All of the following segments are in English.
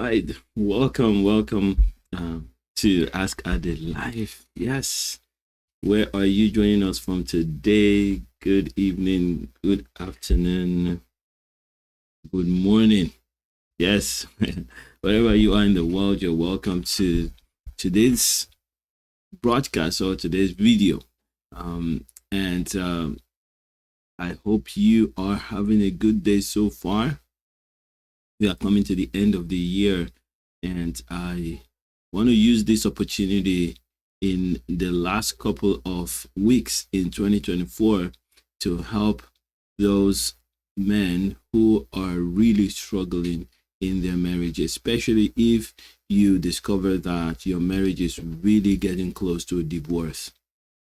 right, welcome to Ask Ade Live. Yes, where are you joining us from today? Good evening, good afternoon, good morning. Yes, wherever you are in the world, you're welcome to today's broadcast or today's video. And I hope you are having a good day so far. We are coming to the end of the year, and I want to use this opportunity in the last couple of weeks in 2024 to help those men who are really struggling in their marriage, especially if you discover that your marriage is really getting close to a divorce.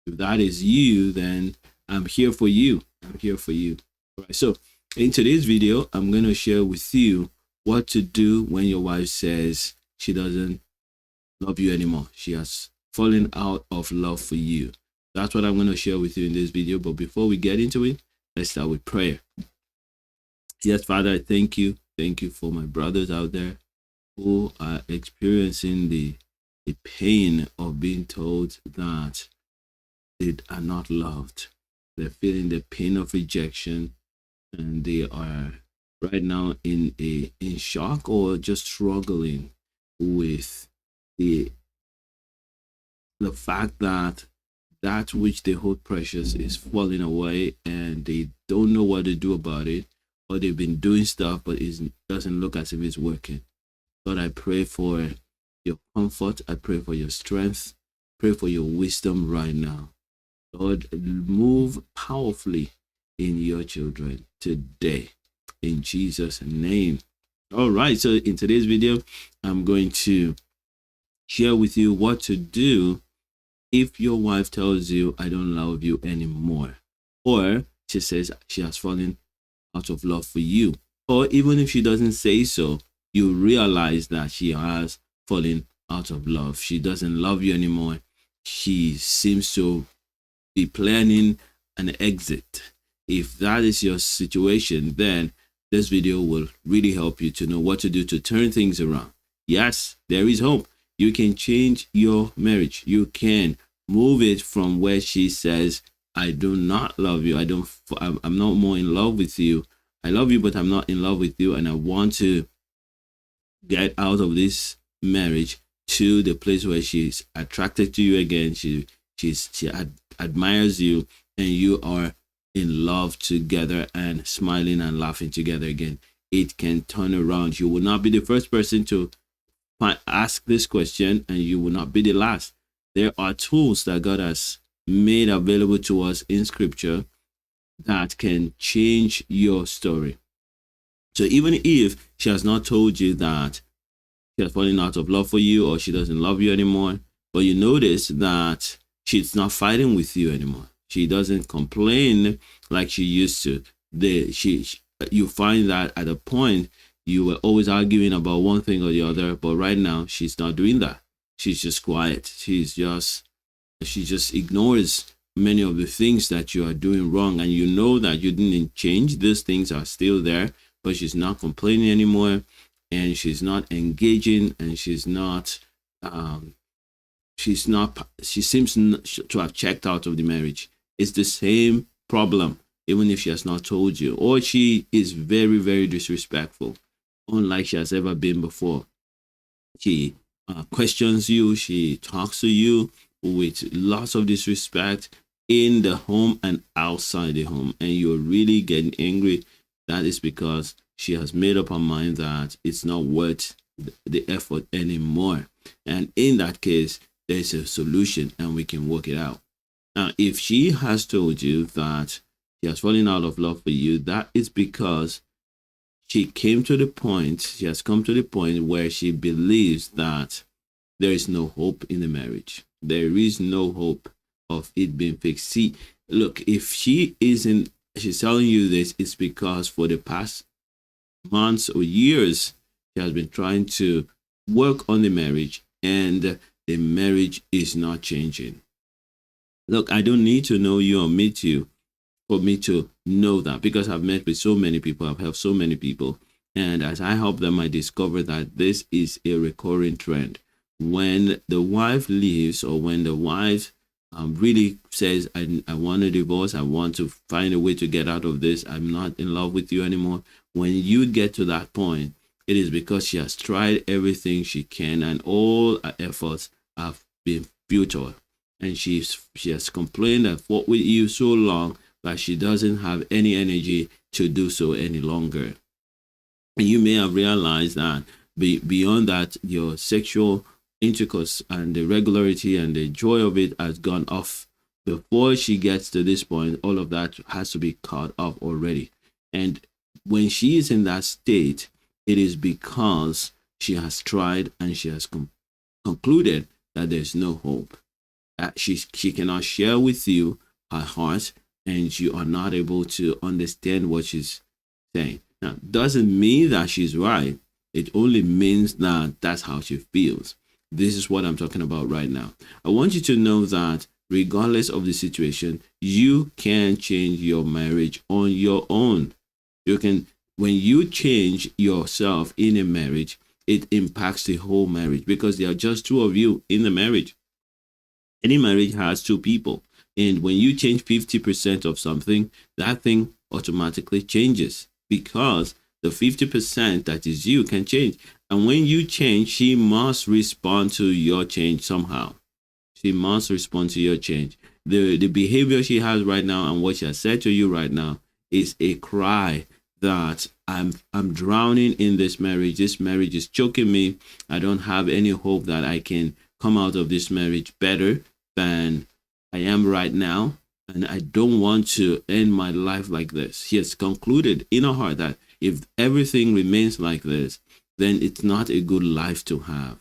If that is you, then I'm here for you. I'm here for you. All right. So in today's video, I'm going to share with you what to do when your wife says she doesn't love you anymore. She has fallen out of love for you. That's what I'm going to share with you in this video. But before we get into it, let's start with prayer. Yes, Father, I thank you. Thank you for my brothers out there who are experiencing the pain of being told that they are not loved. They're feeling the pain of rejection, and they are right now in shock or just struggling with the fact that which they hold precious is falling away, and they don't know what to do about it, or they've been doing stuff but it doesn't look as if it's working. Lord, I pray for your comfort. I pray for your strength. Pray for your wisdom right now. Lord, move powerfully in your children today, in Jesus' name. All right, so in today's video, I'm going to share with you what to do if your wife tells you, I don't love you anymore, or she says she has fallen out of love for you, or even if she doesn't say so, you realize that she has fallen out of love. She doesn't love you anymore. She seems to be planning an exit. If that is your situation, then this video will really help you to know what to do to turn things around. Yes, there is hope. You can change your marriage. You can move it from where she says, I do not love you. I'm not more in love with you. I love you, but I'm not in love with you. And I want to get out of this marriage to the place where she's attracted to you again. She admires you, and you are in love together and smiling and laughing together again. It can turn around. You will not be the first person to ask this question, and you will not be the last. There are tools that God has made available to us in scripture that can change your story. So even if she has not told you that she has fallen out of love for you, or she doesn't love you anymore, but you notice that she's not fighting with you anymore, she doesn't complain like she used to. You find that at a point you were always arguing about one thing or the other, but right now she's not doing that. She's just quiet. She just ignores many of the things that you are doing wrong, and you know that you didn't change. These things are still there, but she's not complaining anymore, and she's not engaging, and she seems to have checked out of the marriage. It's the same problem, even if she has not told you, or she is very, very disrespectful, unlike she has ever been before. She questions you. She talks to you with lots of disrespect in the home and outside the home, and you're really getting angry. That is because she has made up her mind that it's not worth the effort anymore. And in that case, there's a solution, and we can work it out. Now, if she has told you that she has fallen out of love for you, that is because she has come to the point where she believes that there is no hope in the marriage. There is no hope of it being fixed. See, look, if she's telling you this, it's because for the past months or years, she has been trying to work on the marriage, and the marriage is not changing. Look, I don't need to know you or meet you for me to know that, because I've met with so many people. I've helped so many people, And as I help them, I discover that this is a recurring trend. When the wife leaves, or when the wife really says, I want a divorce, I want to find a way to get out of this, I'm not in love with you anymore. When you get to that point, it is because she has tried everything she can, and all her efforts have been futile. And she has complained and fought with you so long that she doesn't have any energy to do so any longer. And you may have realized that beyond that, your sexual intercourse and the regularity and the joy of it has gone off. Before she gets to this point, all of that has to be cut off already. And when she is in that state, it is because she has tried and she has concluded that there's no hope. That she cannot share with you her heart, and you are not able to understand what she's saying. Now, doesn't mean that she's right. It only means that that's how she feels. This is what I'm talking about right now. I want you to know that regardless of the situation, you can change your marriage on your own. You can, when you change yourself in a marriage, it impacts the whole marriage, because there are just two of you in the marriage. Any marriage has two people. And when you change 50% of something, that thing automatically changes, because the 50% that is you can change. And when you change, she must respond to your change somehow. She must respond to your change. The behavior she has right now and what she has said to you right now is a cry that I'm drowning in this marriage. This marriage is choking me. I don't have any hope that I can come out of this marriage better than I am right now. And I don't want to end my life like this. She has concluded in her heart that if everything remains like this, then it's not a good life to have.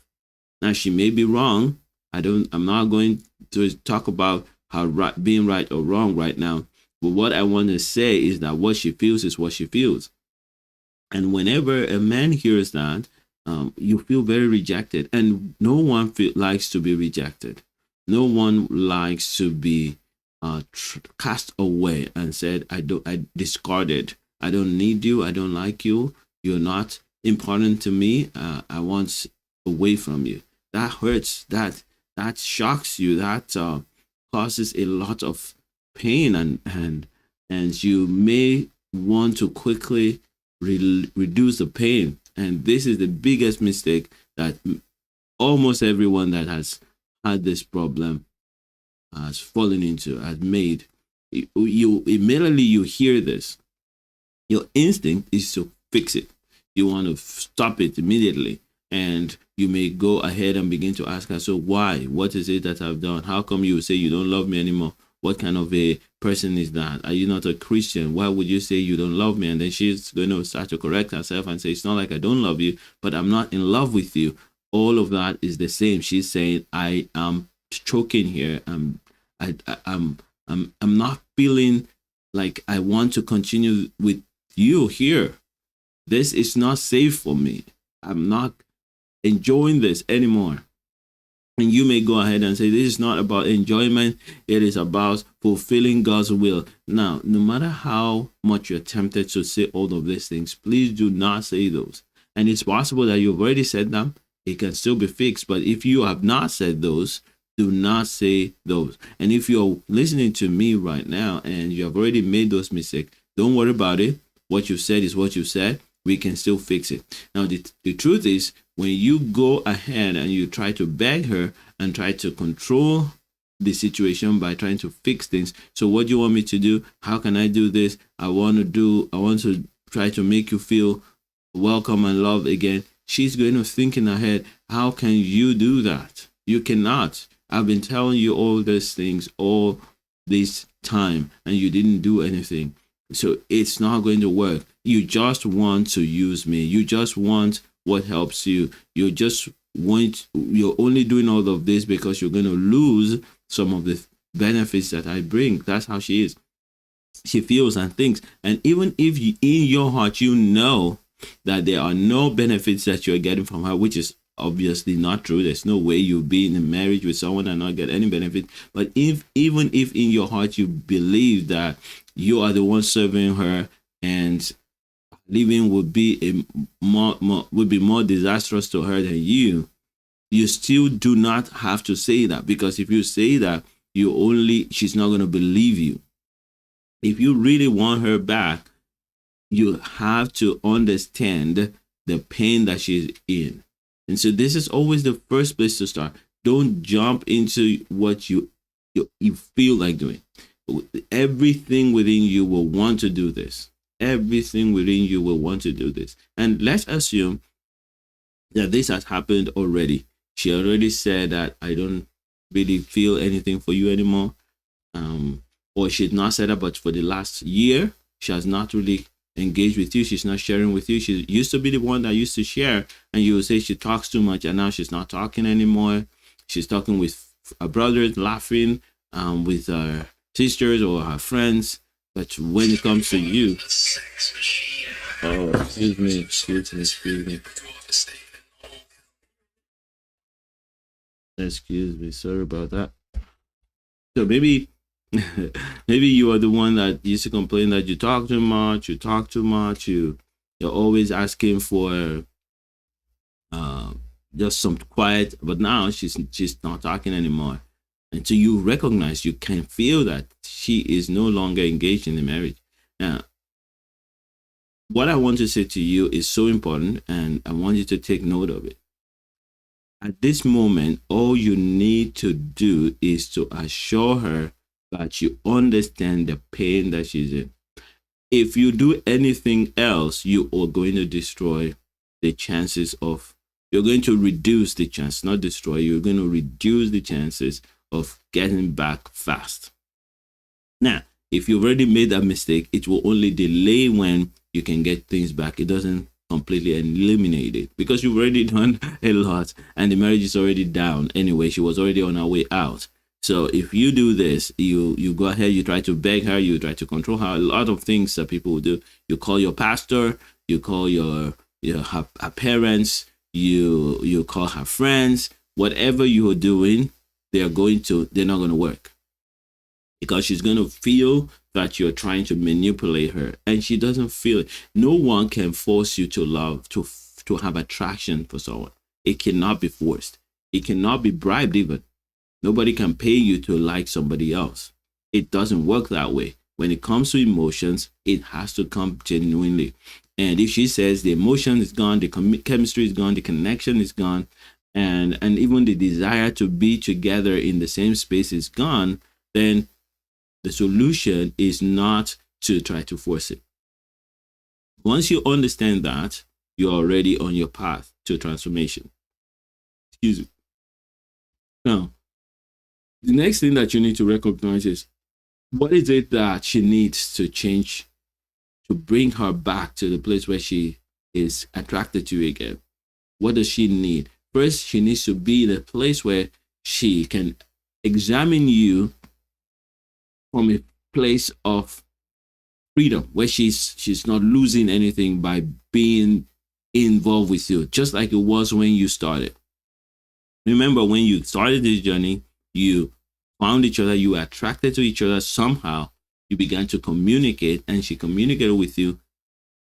Now, she may be wrong. I'm not going to talk about her being right or wrong right now. But what I want to say is that what she feels is what she feels. And whenever a man hears that, you feel very rejected. And no one likes to be rejected. No one likes to be cast away and said, I discarded. I don't need you. I don't like you. You're not important to me. I want away from you. That hurts. That shocks you. That causes a lot of pain, and you may want to quickly reduce the pain. And this is the biggest mistake that almost everyone that has had this problem has fallen into, has made. You immediately you hear this, your instinct is to fix it. You want to stop it immediately. And you may go ahead and begin to ask her, so why? What is it that I've done? How come you say you don't love me anymore? What kind of a person is that? Are you not a Christian? Why would you say you don't love me? And then she's going to start to correct herself and say, it's not like I don't love you, but I'm not in love with you. All of that is the same. She's saying, I am choking here. I'm not feeling like I want to continue with you here. This is not safe for me. I'm not enjoying this anymore. And you may go ahead and say, this is not about enjoyment. It is about fulfilling God's will. Now, no matter how much you're tempted to say all of these things, please do not say those. And it's possible that you've already said them. It can still be fixed. But if you have not said those, do not say those. And if you're listening to me right now and you have already made those mistakes, don't worry about it. What you said is what you said. We can still fix it. Now, the truth is, when you go ahead and you try to beg her and try to control the situation by trying to fix things. So what do you want me to do? How can I do this? I want to try to make you feel welcome and loved again. She's going to think in her head, how can you do that? You cannot. I've been telling you all these things all this time and you didn't do anything. So it's not going to work. You just want to use me. You just want what helps you. You're only doing all of this because you're going to lose some of the benefits that I bring. That's how she is. She feels and thinks. And even if in your heart, you know that there are no benefits that you're getting from her, which is obviously not true. There's no way you'll be in a marriage with someone and not get any benefit. But even if in your heart you believe that you are the one serving her and Leaving would be more disastrous to her than you. You still do not have to say that, because if you say that, she's not going to believe you. If you really want her back, you have to understand the pain that she's in. And so this is always the first place to start. Don't jump into what you feel like doing. Everything within you will want to do this. Everything within you will want to do this. And let's assume that this has happened already. She already said that I don't really feel anything for you anymore. Or she's not said that, but for the last year, she has not really engaged with you. She's not sharing with you. She used to be the one that used to share, and you will say she talks too much, and now she's not talking anymore. She's talking with her brothers, laughing with her sisters or her friends. But when it comes to you, oh, excuse me, sorry about that. So maybe maybe you are the one that used to complain that you talk too much, you're always asking for just some quiet, but now she's not talking anymore. And so you recognize, you can feel that she is no longer engaged in the marriage. Now, what I want to say to you is so important, and I want you to take note of it. At this moment, all you need to do is to assure her that you understand the pain that she's in. If you do anything else, you are going to destroy the chances of, you're going to reduce the chance, not destroy, you're going to reduce the chances of getting back fast. Now, if you've already made that mistake, it will only delay when you can get things back. It doesn't completely eliminate it, because you've already done a lot and the marriage is already down anyway. She was already on her way out. So if you do this, you go ahead, you try to beg her, you try to control her. A lot of things that people will do. You call your pastor, you call her parents, you call her friends. Whatever you are doing, they're not going to work, because she's going to feel that you're trying to manipulate her, and she doesn't feel it. No one can force you to love, to have attraction for someone. It cannot be forced. It cannot be bribed even. Nobody can pay you to like somebody else. It doesn't work that way. When it comes to emotions, it has to come genuinely. And if she says the emotion is gone, the chemistry is gone, the connection is gone, and even the desire to be together in the same space is gone, then the solution is not to try to force it. Once you understand that, you're already on your path to transformation. Excuse me. Now, the next thing that you need to recognize is, what is it that she needs to change to bring her back to the place where she is attracted to you again? What does she need? First, she needs to be in a place where she can examine you from a place of freedom, where she's not losing anything by being involved with you, just like it was when you started. Remember, when you started this journey, you found each other, you were attracted to each other somehow, you began to communicate, and she communicated with you.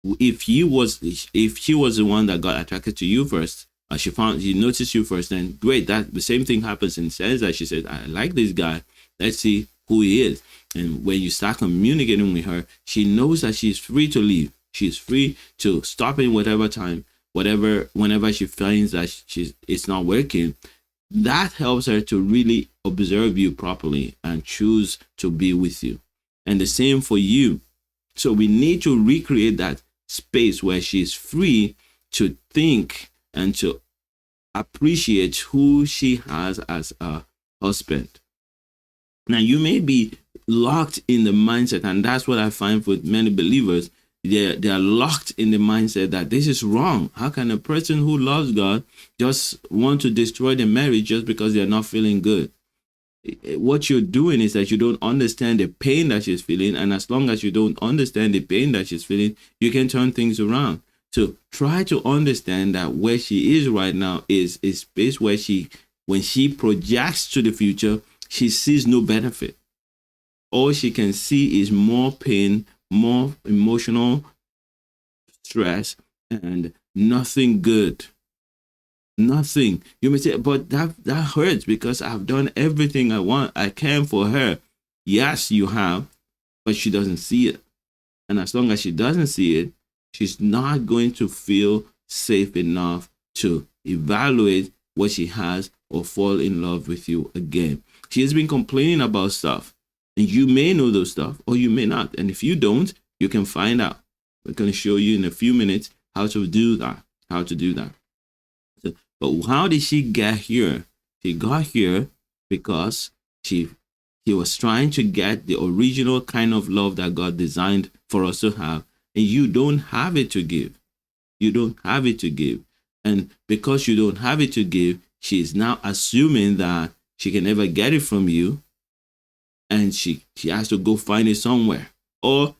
If she was the one that got attracted to you first, she noticed you first, then great. That the same thing happens in the sense that she said, I like this guy, let's see who he is. And when you start communicating with her, she knows that she's free to leave. She's free to stop in whatever time, whenever she finds that it's not working. That helps her to really observe you properly and choose to be with you. And the same for you. So we need to recreate that space where she's free to think and to appreciate who she has as a husband. Now, you may be locked in the mindset, and that's what I find with many believers. They are locked in the mindset that this is wrong. How can a person who loves God just want to destroy the marriage just because they're not feeling good? What you're doing is that you don't understand the pain that she's feeling, and as long as you don't understand the pain that she's feeling, you can turn things around. So try to understand that where she is right now is a space where when she projects to the future, she sees no benefit. All she can see is more pain, more emotional stress and nothing good. Nothing. You may say, but that hurts because I've done everything I can for her. Yes, you have, but she doesn't see it. And as long as she doesn't see it, she's not going to feel safe enough to evaluate what she has or fall in love with you again. She has been complaining about stuff, and you may know those stuff or you may not. And if you don't, you can find out. We're going to show you in a few minutes how to do that. How to do that. So, but how did she get here? She got here because she was trying to get the original kind of love that God designed for us to have, and you don't have it to give. You don't have it to give. And because you don't have it to give, she is now assuming that she can never get it from you, and she has to go find it somewhere. Or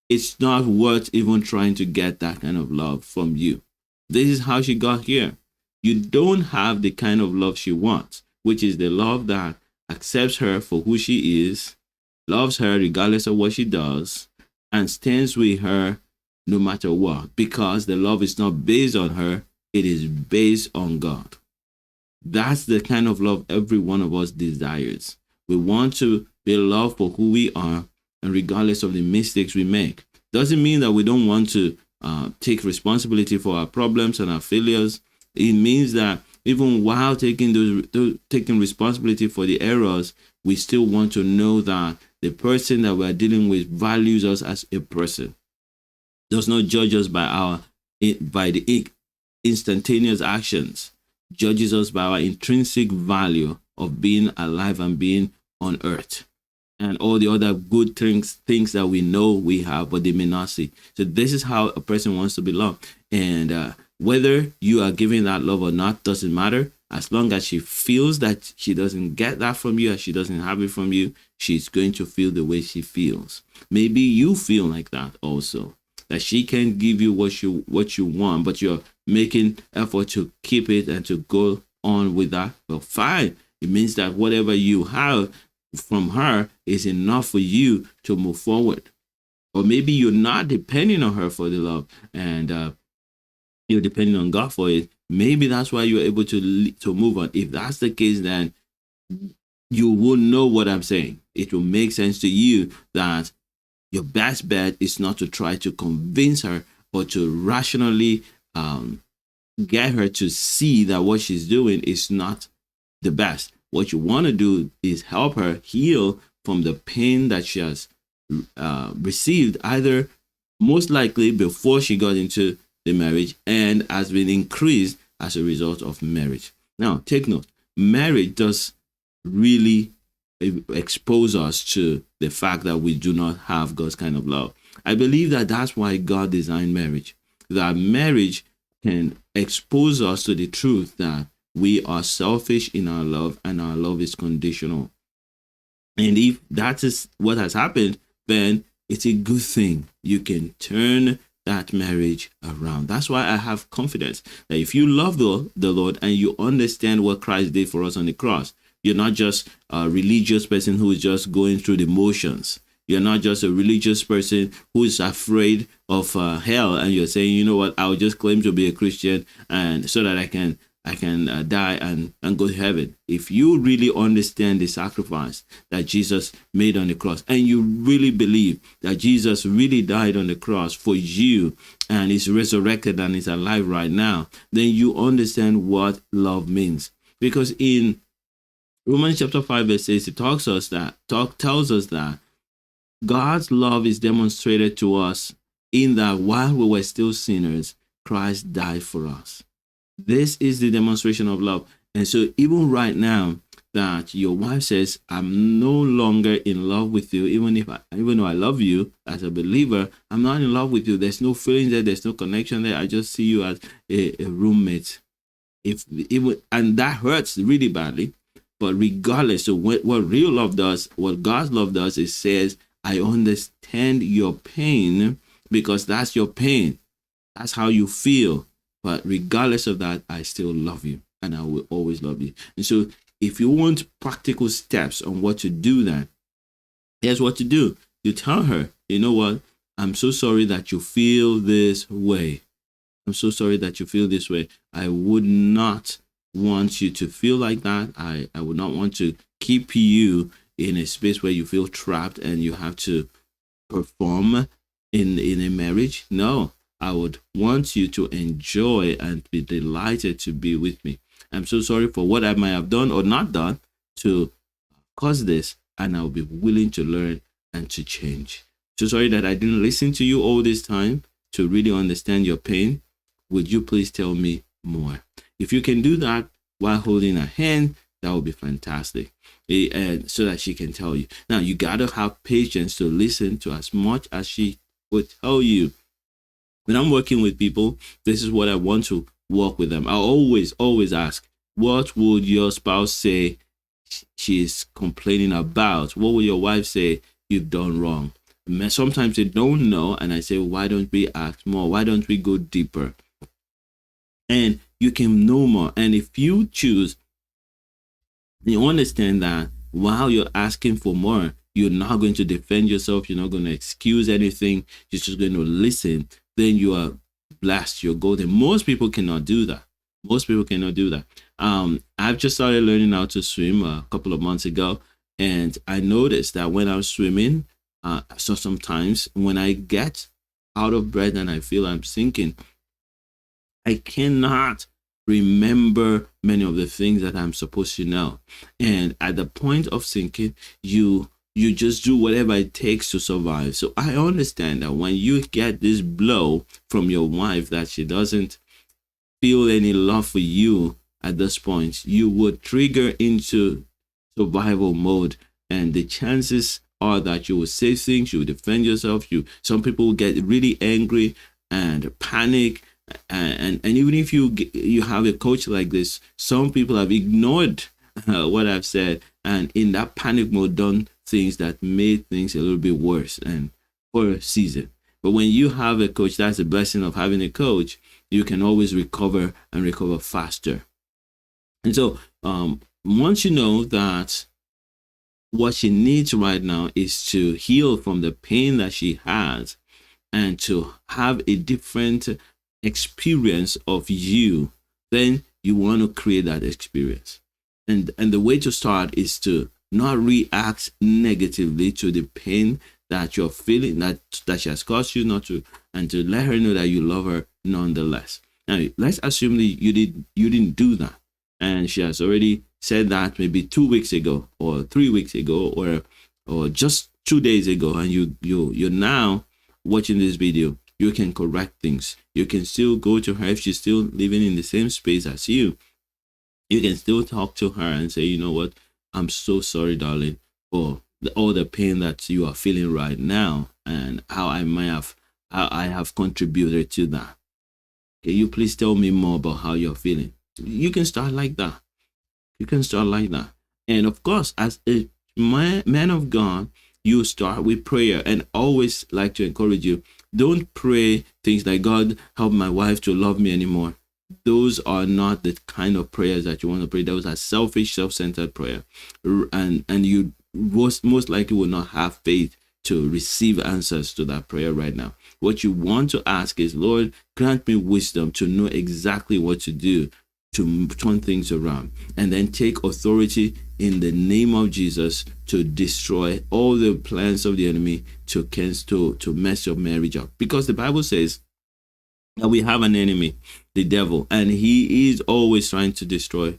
it's not worth even trying to get that kind of love from you. This is how she got here. You don't have the kind of love she wants, which is the love that accepts her for who she is, loves her regardless of what she does, and stands with her no matter what, because the love is not based on her, it is based on God. That's the kind of love every one of us desires. We want to be loved for who we are, and regardless of the mistakes we make. Doesn't mean that we don't want to take responsibility for our problems and our failures. It means that even while taking responsibility for the errors, we still want to know that the person that we're dealing with values us as a person, does not judge us by the instantaneous actions, judges us by our intrinsic value of being alive and being on earth, and all the other good things that we know we have, but they may not see. So this is how a person wants to be loved. And whether you are giving that love or not doesn't matter. As long as she feels that she doesn't get that from you, and she doesn't have it from you, she's going to feel the way she feels. Maybe you feel like that also, that she can give you what you want, but you're making effort to keep it and to go on with that. Well, fine. It means that whatever you have from her is enough for you to move forward. Or maybe you're not depending on her for the love, and you're depending on God for it. Maybe that's why you're able to move on. If that's the case, then you will know what I'm saying. It will make sense to you that your best bet is not to try to convince her or to rationally get her to see that what she's doing is not the best. What you want to do is help her heal from the pain that she has received, either most likely before she got into the marriage and has been increased as a result of marriage. Now, take note, marriage does really expose us to the fact that we do not have God's kind of love. I believe that that's why God designed marriage, that marriage can expose us to the truth that we are selfish in our love and our love is conditional. And if that is what has happened, then it's a good thing. You can turn that marriage around. That's why I have confidence that if you love the Lord and you understand what Christ did for us on the cross, you're not just a religious person who is just going through the motions. You're not just a religious person who is afraid of hell, and you're saying, you know what, I'll just claim to be a Christian and so that I can die and go to heaven. If you really understand the sacrifice that Jesus made on the cross, and you really believe that Jesus really died on the cross for you and is resurrected and is alive right now, then you understand what love means. Because in Romans chapter 5 verse 6, it tells us that God's love is demonstrated to us in that while we were still sinners, Christ died for us. This is the demonstration of love. And so even right now that your wife says, I'm no longer in love with you, even though I love you as a believer, I'm not in love with you. There's no feeling there. There's no connection there. I just see you as a roommate. And that hurts really badly. But regardless, so what real love does, what God's love does, is says, I understand your pain because that's your pain. That's how you feel. But regardless of that, I still love you and I will always love you. And so if you want practical steps on what to do then, here's what to do. You tell her, you know what? I'm so sorry that you feel this way. I'm so sorry that you feel this way. I would not want you to feel like that. I would not want to keep you in a space where you feel trapped and you have to perform in a marriage. No, I would want you to enjoy and be delighted to be with me. I'm so sorry for what I might have done or not done to cause this, and I'll be willing to learn and to change. So sorry that I didn't listen to you all this time to really understand your pain. Would you please tell me more? If you can do that while holding her hand, that would be fantastic. And so that she can tell you. Now, you got to have patience to listen to as much as she would tell you. When I'm working with people, this is what I want to work with them. I always ask, what would your spouse say she's complaining about? What will your wife say you've done wrong? Sometimes they don't know, and I say, why don't we ask more? Why don't we go deeper? And you can know more. And if you choose, you understand that while you're asking for more, you're not going to defend yourself. You're not going to excuse anything. You're just going to listen. Then you are blessed. You're golden. Most people cannot do that. Most people cannot do that. I've just started learning how to swim a couple of months ago. And I noticed that when I'm swimming, so sometimes when I get out of breath and I feel I'm sinking, I cannot remember many of the things that I'm supposed to know. And at the point of sinking, you just do whatever it takes to survive. So I understand that when you get this blow from your wife that she doesn't feel any love for you at this point, you would trigger into survival mode, and the chances are that you will say things, you will defend yourself. Some people will get really angry and panic. And even if you have a coach like this, some people have ignored what I've said, and in that panic mode done things that made things a little bit worse and for a season. But when you have a coach, that's the blessing of having a coach. You can always recover and recover faster. And so once you know that what she needs right now is to heal from the pain that she has and to have a different experience of you, then you want to create that experience. And the way to start is to not react negatively to the pain that you're feeling, that she has caused you, not to, and to let her know that you love her nonetheless. Now, let's assume that you didn't do that, and she has already said that maybe 2 weeks ago or 3 weeks ago or just 2 days ago, and you're now watching this video. You can correct things. You can still go to her if she's still living in the same space as you. You can still talk to her and say, you know what, I'm so sorry, darling, for all the pain that you are feeling right now, and how I have contributed to that. Can you please tell me more about how you're feeling? You can start like that. You can start like that. And of course, as a man of God, you start with prayer. And always like to encourage you, don't pray things like, God, help my wife to love me anymore. Those are not the kind of prayers that you want to pray. Those are selfish, self-centered prayer. And you most likely will not have faith to receive answers to that prayer right now. What you want to ask is, Lord, grant me wisdom to know exactly what to do to turn things around, and then take authority in the name of Jesus to destroy all the plans of the enemy to mess your marriage up. Because the Bible says that we have an enemy, the devil, and he is always trying to destroy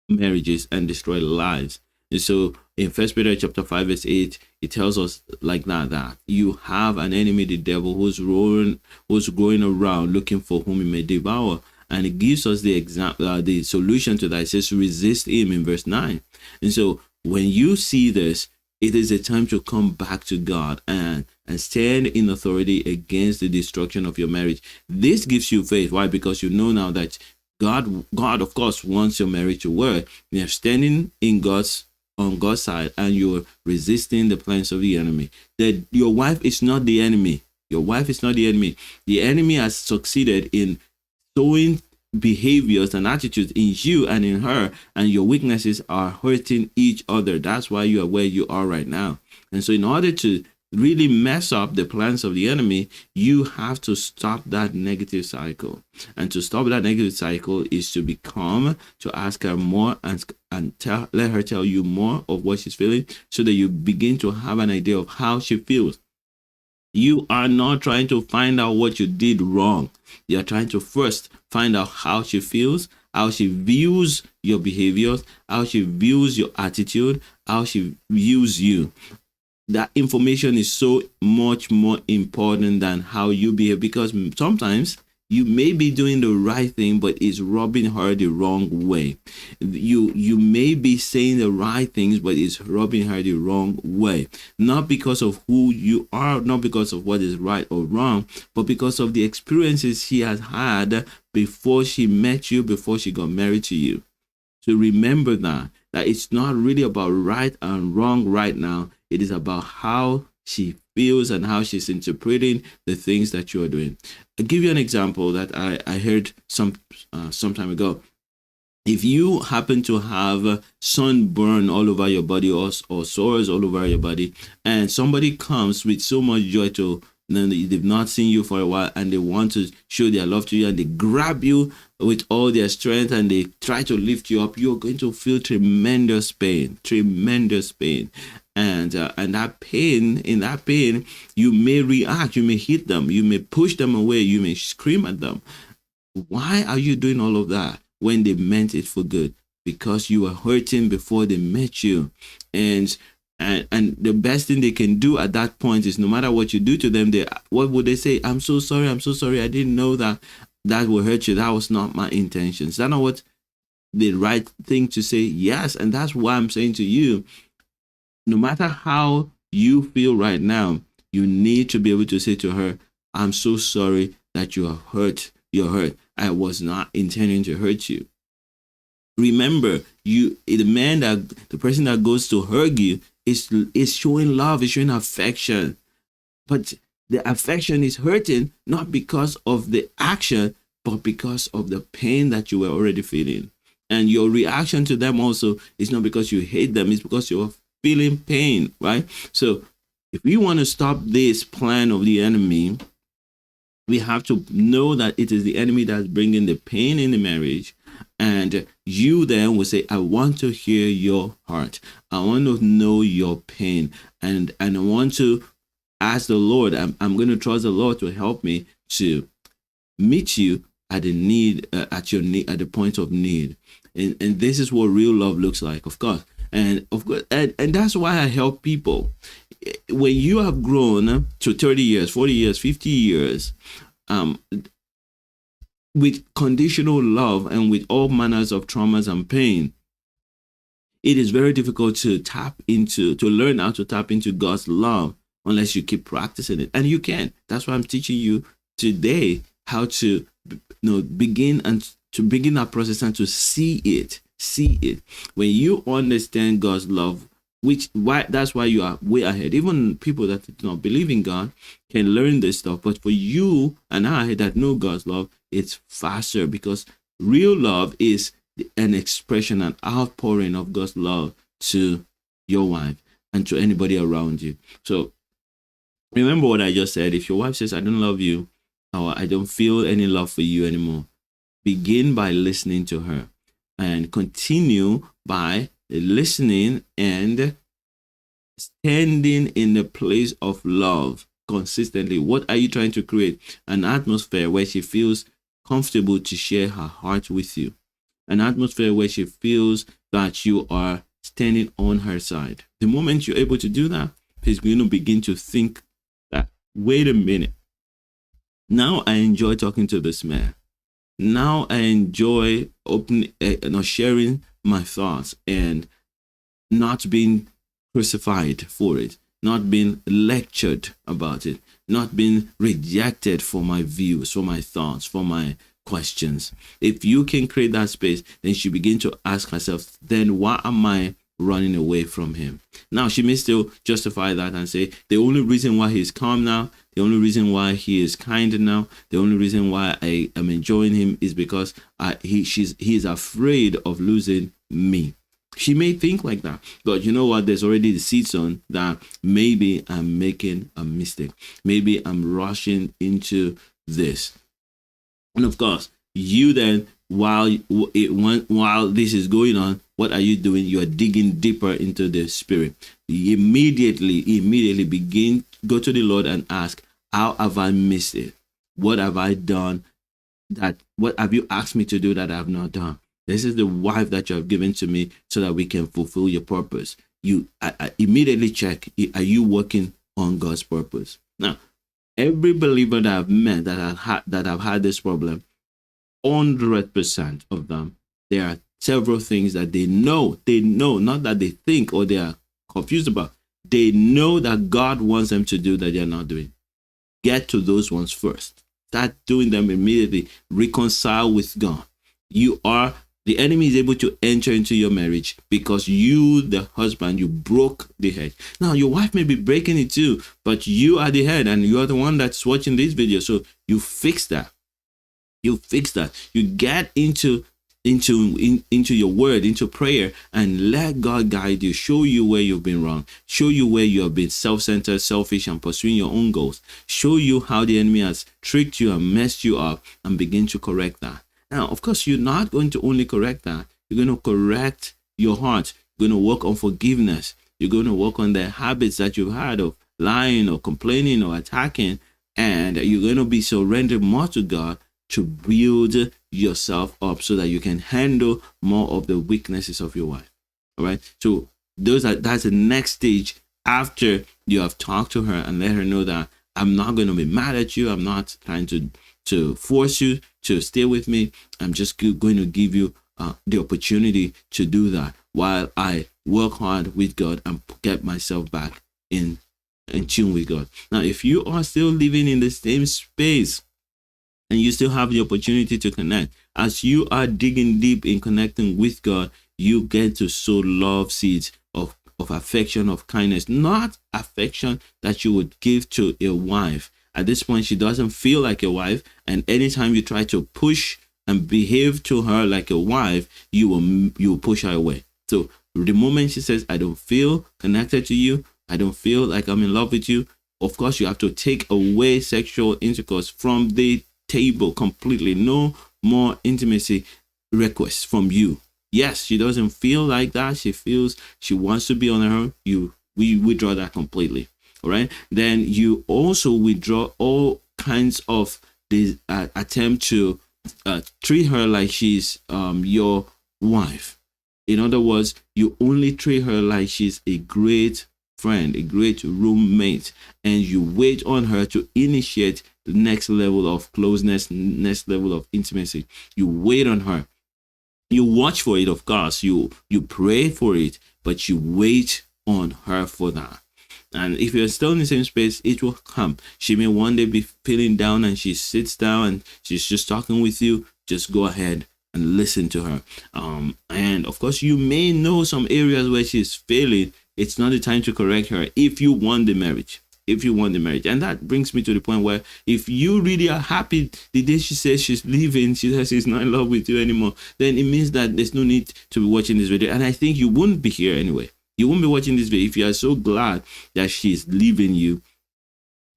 marriages and destroy lives. And so in 1 Peter chapter 5 verse 8, it tells us like that you have an enemy, the devil, who's going around looking for whom he may devour. And it gives us the solution to that. It says resist him in verse 9. And so when you see this, it is a time to come back to God and stand in authority against the destruction of your marriage. This gives you faith. Why? Because you know now that God of course wants your marriage to work. You're standing on God's side, and you're resisting the plans of the enemy. That your wife is not the enemy. Your wife is not the enemy. The enemy has succeeded in sowing behaviors and attitudes in you and in her, and your weaknesses are hurting each other. That's why you are where you are right now. And so in order to really mess up the plans of the enemy, you have to stop that negative cycle. And to stop that negative cycle is to be calm, to ask her more, and let her tell you more of what she's feeling, so that you begin to have an idea of how she feels. You are not trying to find out what you did wrong. You are trying to first find out how she feels, how she views your behaviors, how she views your attitude, how she views you. That information is so much more important than how you behave, because sometimes you may be doing the right thing, but it's rubbing her the wrong way. You may be saying the right things, but it's rubbing her the wrong way. Not because of who you are, not because of what is right or wrong, but because of the experiences she has had before she met you, before she got married to you. So remember that it's not really about right and wrong right now. It is about how she feels and how she's interpreting the things that you are doing. I'll give you an example that I heard some time ago. If you happen to have sunburn all over your body, or sores all over your body, and somebody comes with so much joy to, then they've not seen you for a while, and they want to show their love to you, and they grab you with all their strength and they try to lift you up, you're going to feel tremendous pain. And that pain, in that pain, you may react, you may hit them, you may push them away, you may scream at them. Why are you doing all of that when they meant it for good? Because you were hurting before they met you. And the best thing they can do at that point is, no matter what you do to them, what would they say? I'm so sorry, I didn't know that will hurt you. That was not my intention. Is that not what the right thing to say? Yes. And that's why I'm saying to you, no matter how you feel right now, you need to be able to say to her, I'm so sorry that you are hurt. You're hurt. I was not intending to hurt you. Remember, the person that goes to hug you is showing love, is showing affection. But the affection is hurting not because of the action, but because of the pain that you were already feeling. And your reaction to them also is not because you hate them, it's because you're feeling pain, right? So if we want to stop this plan of the enemy, we have to know that it is the enemy that's bringing the pain in the marriage. And you then will say, I want to hear your heart. I want to know your pain. And I want to ask the Lord, I'm going to trust the Lord to help me to meet you at the need, at the point of need. And this is what real love looks like, of course. And of course, and that's why I help people. When you have grown to 30 years, 40 years, 50 years, with conditional love and with all manners of traumas and pain, it is very difficult to learn how to tap into God's love unless you keep practicing it. And you can. That's why I'm teaching you today how to begin that process and to see it. When you understand God's love, that's why you are way ahead. Even people that do not believe in God can learn this stuff. But for you and I that know God's love, it's faster, because real love is an expression, an outpouring of God's love to your wife and to anybody around you. So remember what I just said. If your wife says, I don't love you, or I don't feel any love for you anymore, begin by listening to her, and continue by listening and standing in the place of love consistently. What are you trying to create? An atmosphere where she feels comfortable to share her heart with you. An atmosphere where she feels that you are standing on her side. The moment you're able to do that, she's going to begin to think that, wait a minute, now I enjoy talking to this man. Now I enjoy sharing my thoughts and not being crucified for it, not being lectured about it, not being rejected for my views, for my thoughts, for my questions. If you can create that space, then she begin to ask herself, then why am I running away from him? Now, she may still justify that and say, the only reason why he's calm now, the only reason why he is kind now, the only reason why I am enjoying him is because he is afraid of losing me. She may think like that, but you know what? There's already the seeds on that. Maybe I'm making a mistake. Maybe I'm rushing into this. And of course, you then, while this is going on, what are you doing? You are digging deeper into the spirit. You immediately begin, go to the Lord and ask, how have I missed it? What have I done? What have you asked me to do that I have not done? This is the wife that you have given to me so that we can fulfill your purpose. I immediately check, are you working on God's purpose? Now, every believer that I've met that have had this problem, 100% of them, there are several things that they know, not that they think or they are confused about. They know that God wants them to do that they're not doing. Get to those ones first. Start doing them immediately. Reconcile with God. The enemy is able to enter into your marriage because you, the husband, you broke the head. Now, your wife may be breaking it too, but you are the head and you are the one that's watching this video. So you fix that. You fix that. You get into your word, into prayer, and let God guide you, show you where you've been wrong, show you where you have been self-centered, selfish, and pursuing your own goals, show you how the enemy has tricked you and messed you up, and begin to correct that. Now, of course, you're not going to only correct that. You're going to correct your heart. You're going to work on forgiveness. You're going to work on the habits that you've had of lying or complaining or attacking, and you're going to be surrendered more to God to build yourself up so that you can handle more of the weaknesses of your wife. All right. So that's the next stage after you have talked to her and let her know that I'm not going to be mad at you. I'm not trying to force you to stay with me. I'm just going to give you the opportunity to do that while I work hard with God and get myself back in tune with God. Now, if you are still living in the same space and you still have the opportunity to connect, as you are digging deep in connecting with God, you get to sow love seeds of affection, of kindness, not affection that you would give to a wife. At this point, she doesn't feel like a wife, and anytime you try to push and behave to her like a wife, you will push her away. So the moment she says, I don't feel connected to you, I don't feel like I'm in love with you, of course you have to take away sexual intercourse from the table completely. No more intimacy requests from you. Yes, she doesn't feel like that. She feels she wants to be on her own. We withdraw that completely. All right. Then you also withdraw all kinds of this attempt to treat her like she's your wife. In other words, you only treat her like she's a great friend, a great roommate, and you wait on her to initiate the next level of closeness, next level of intimacy. You wait on her. You watch for it, of course. You pray for it, but you wait on her for that. And if you're still in the same space, it will come. She may one day be feeling down and she sits down and she's just talking with you. Just go ahead and listen to her. And of course, you may know some areas where she's failing. It's not the time to correct her if you want the marriage. And that brings me to the point where if you really are happy the day she says she's leaving, she says she's not in love with you anymore, then it means that there's no need to be watching this video. And I think you wouldn't be here anyway. You won't be watching this video. If you are so glad that she's leaving you,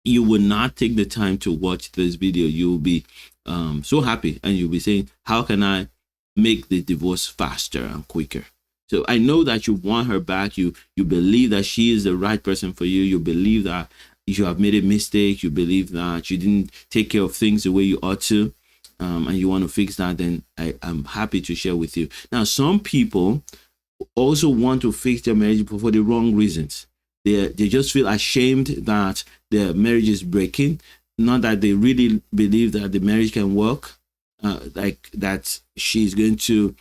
you will not take the time to watch this video. You will be so happy and you'll be saying, how can I make the divorce faster and quicker? So I know that you want her back. You believe that she is the right person for you. You believe that you have made a mistake. You believe that you didn't take care of things the way you ought to, and you want to fix that. Then I'm happy to share with you. Now, some people also want to fix their marriage for the wrong reasons. They just feel ashamed that their marriage is breaking. Not that they really believe that the marriage can work, like that she's going to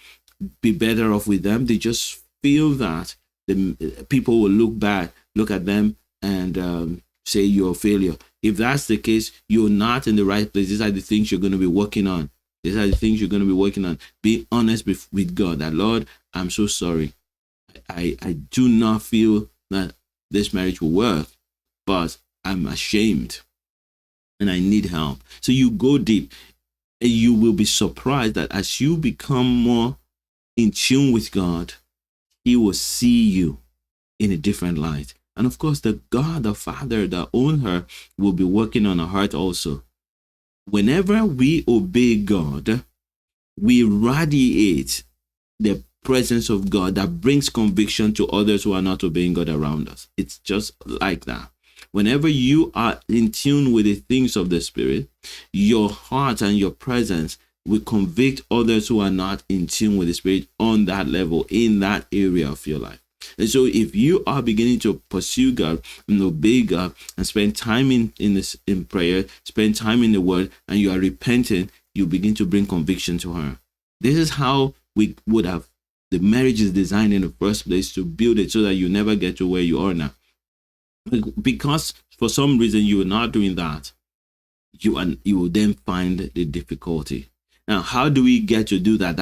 be better off with them. They just feel that the people will look at them and say you're a failure. If that's the case, you're not in the right place. These are the things you're going to be working on. Be honest with God. That, Lord, I'm so sorry. I do not feel that this marriage will work, but I'm ashamed and I need help. So you go deep, and you will be surprised that as you become more in tune with God, He will see you in a different light. And of course, the God, the Father that owned her, will be working on her heart also. Whenever we obey God, we radiate the presence of God that brings conviction to others who are not obeying God around us. It's just like that. Whenever you are in tune with the things of the Spirit, your heart and your presence will convict others who are not in tune with the Spirit on that level, in that area of your life. And so if you are beginning to pursue God and obey God and spend time in prayer, spend time in the Word, and you are repentant, you begin to bring conviction to her. This is how we would have, the marriage is designed in the first place, to build it so that you never get to where you are now. Because for some reason you are not doing that, you will then find the difficulty. Now, how do we get to do that?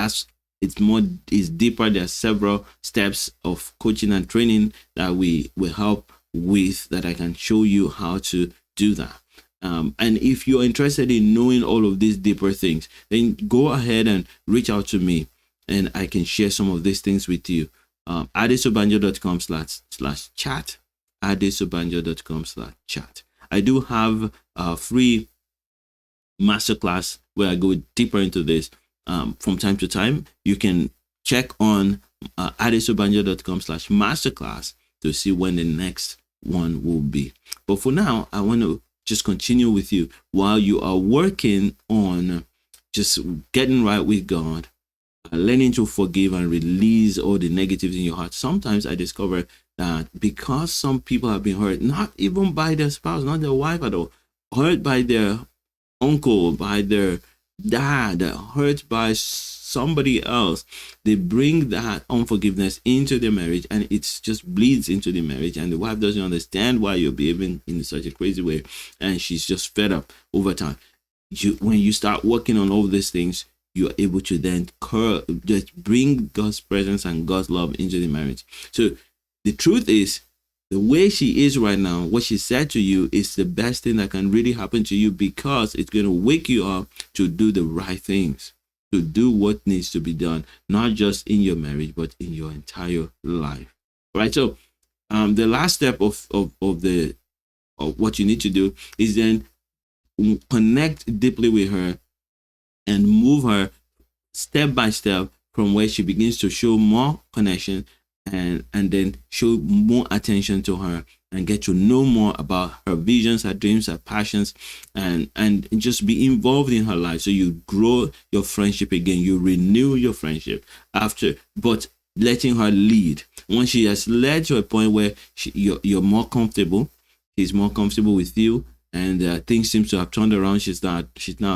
It's deeper. There are several steps of coaching and training that we will help with, that I can show you how to do that. And if you're interested in knowing all of these deeper things, then go ahead and reach out to me, and I can share some of these things with you. adesobanjo.com/chat. adesobanjo.com/chat. I do have a free masterclass where I go deeper into this from time to time. You can check on adesobanjo.com/masterclass to see when the next one will be. But for now, I want to just continue with you while you are working on just getting right with God, learning to forgive and release all the negatives in your heart. Sometimes I discover that because some people have been hurt, not even by their spouse, not their wife at all, hurt by their uncle, by their dad, hurt by somebody else, they bring that unforgiveness into the marriage, and it just bleeds into the marriage, and the wife doesn't understand why you're behaving in such a crazy way, and she's just fed up over time. When you start working on all these things, you are able to then just bring God's presence and God's love into the marriage. So the truth is, the way she is right now, what she said to you, is the best thing that can really happen to you, because it's going to wake you up to do the right things, to do what needs to be done, not just in your marriage, but in your entire life. Right? So the last step of what you need to do is then connect deeply with her and move her step by step from where she begins to show more connection, and then show more attention to her and get to know more about her visions, her dreams, her passions, and just be involved in her life. So you grow your friendship again, you renew your friendship but letting her lead. When she has led to a point where you're more comfortable, she's more comfortable with you, and things seem to have turned around, she's now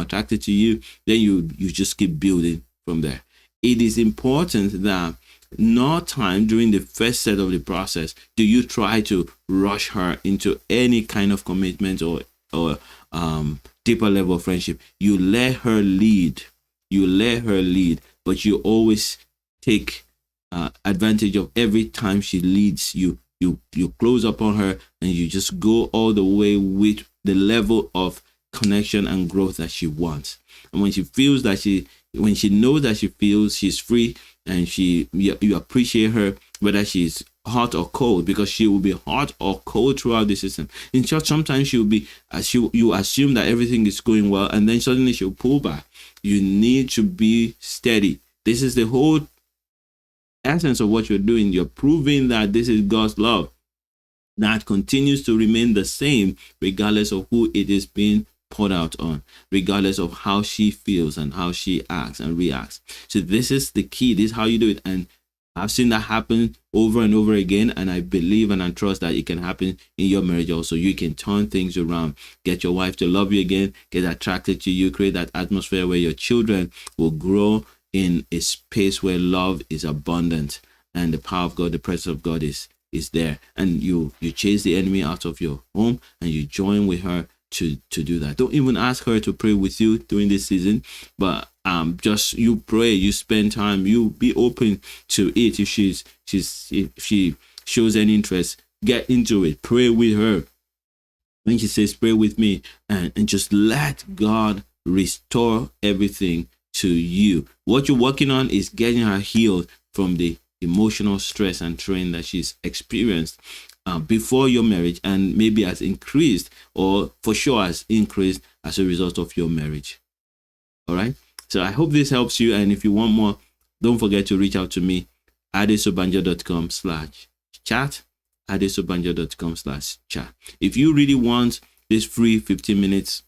attracted to you, then you just keep building from there. It is important that no time during the first set of the process do you try to rush her into any kind of commitment or deeper level of friendship. You let her lead, but you always take advantage of every time she leads you. You close upon her, and you just go all the way with the level of connection and growth that she wants. And when she knows that she feels she's free, and you appreciate her, whether she's hot or cold, because she will be hot or cold throughout the system. In church, sometimes she'll be, you assume that everything is going well, and then suddenly she'll pull back. You need to be steady. This is the whole essence of what you're doing. You're proving that this is God's love that continues to remain the same regardless of who it is being poured out on, regardless of how she feels and how she acts and reacts. So this is the key. This is how you do it. And I've seen that happen over and over again, and I believe and I trust that it can happen in your marriage also. You can turn things around, get your wife to love you again, get attracted to you, create that atmosphere where your children will grow in a space where love is abundant, and the power of God, the presence of God is there. And you chase the enemy out of your home, and you join with her to do that. Don't even ask her to pray with you during this season, but just you pray, you spend time, you be open to it. If she shows any interest, get into it, pray with her. When she says pray with me, and just let God restore everything to you. What you're working on is getting her healed from the emotional stress and strain that she's experienced before your marriage, and maybe has increased, or for sure has increased as a result of your marriage. All right. So I hope this helps you. And if you want more, don't forget to reach out to me, adesobanjo.com/chat, adesobanjo.com/chat. If you really want this free 15 minutes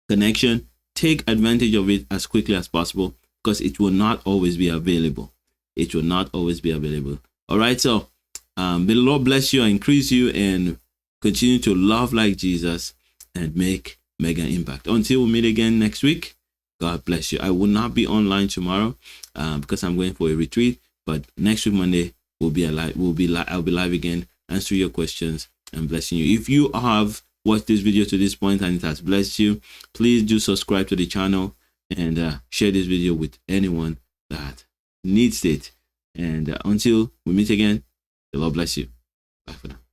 connection, take advantage of it as quickly as possible, because it will not always be available. It will not always be available. All right. So may the Lord bless you and increase you, and continue to love like Jesus and make mega impact. Until we meet again next week, God bless you. I will not be online tomorrow because I'm going for a retreat. But next week, Monday, I'll be live again, answering your questions and blessing you. If you have watched this video to this point and it has blessed you, please do subscribe to the channel and share this video with anyone that needs it. And until we meet again, the Lord bless you. Bye for now.